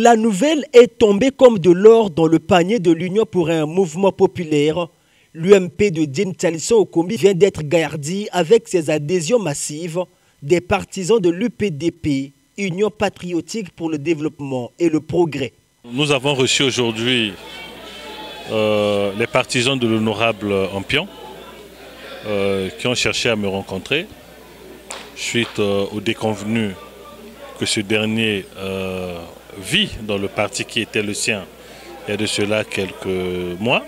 La nouvelle est tombée comme de l'or dans le panier de l'Union pour un mouvement populaire. L'UMP de Diène Taliso Okombi vient d'être gardie avec ses adhésions massives des partisans de l'UPDP, Union patriotique pour le développement et le progrès. Nous avons reçu aujourd'hui les partisans de l'honorable Ampion qui ont cherché à me rencontrer suite au déconvenu que ce dernier vit dans le parti qui était le sien il y a de cela quelques mois.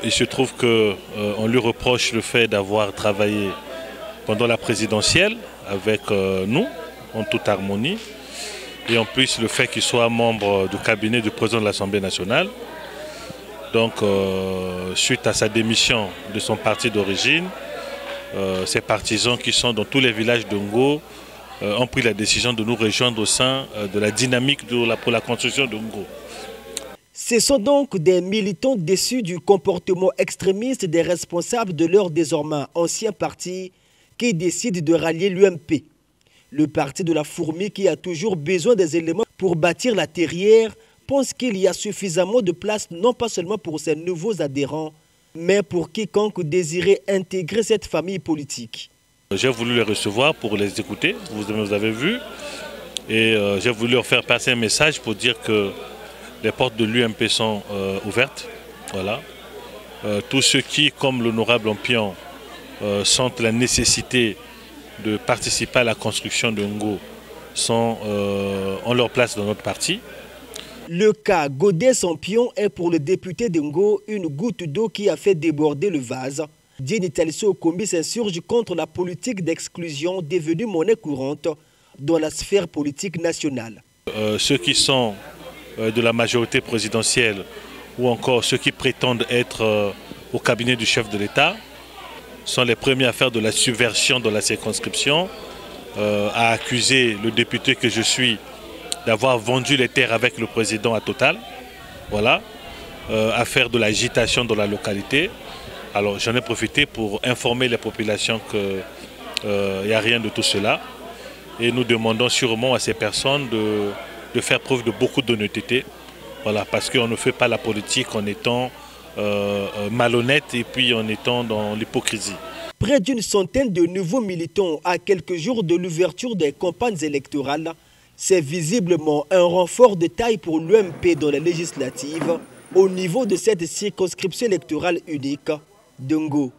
Il se trouve qu'on lui reproche le fait d'avoir travaillé pendant la présidentielle avec nous, en toute harmonie, et en plus le fait qu'il soit membre du cabinet du président de l'Assemblée nationale. Donc, suite à sa démission de son parti d'origine, ses partisans qui sont dans tous les villages de Ngo ont pris la décision de nous rejoindre au sein de la dynamique pour la construction de Ngo. Ce sont donc des militants déçus du comportement extrémiste des responsables de leur désormais ancien parti qui décident de rallier l'UMP. Le parti de la fourmi qui a toujours besoin des éléments pour bâtir la terrière pense qu'il y a suffisamment de place non pas seulement pour ses nouveaux adhérents, mais pour quiconque désirait intégrer cette famille politique. J'ai voulu les recevoir pour les écouter, vous avez vu, et j'ai voulu leur faire passer un message pour dire que les portes de l'UMP sont ouvertes. Voilà. Tous ceux qui, comme l'honorable Ampion, sentent la nécessité de participer à la construction de Ngo ont leur place dans notre parti. Le cas Godet-Sampion est pour le député de Ngo une goutte d'eau qui a fait déborder le vase. Diène Taliso Okombi s'insurge contre la politique d'exclusion devenue monnaie courante dans la sphère politique nationale. Ceux qui sont de la majorité présidentielle ou encore ceux qui prétendent être au cabinet du chef de l'État sont les premiers à faire de la subversion dans la circonscription, à accuser le député que je suis d'avoir vendu les terres avec le président à Total, voilà, à faire de l'agitation dans la localité. Alors j'en ai profité pour informer les populations qu'il n'y a rien de tout cela. Et nous demandons sûrement à ces personnes de faire preuve de beaucoup d'honnêteté, voilà, parce qu'on ne fait pas la politique en étant malhonnête et puis en étant dans l'hypocrisie. Près d'une centaine de nouveaux militants à quelques jours de l'ouverture des campagnes électorales, c'est visiblement un renfort de taille pour l'UMP dans les législatives au niveau de cette circonscription électorale unique de Ngo.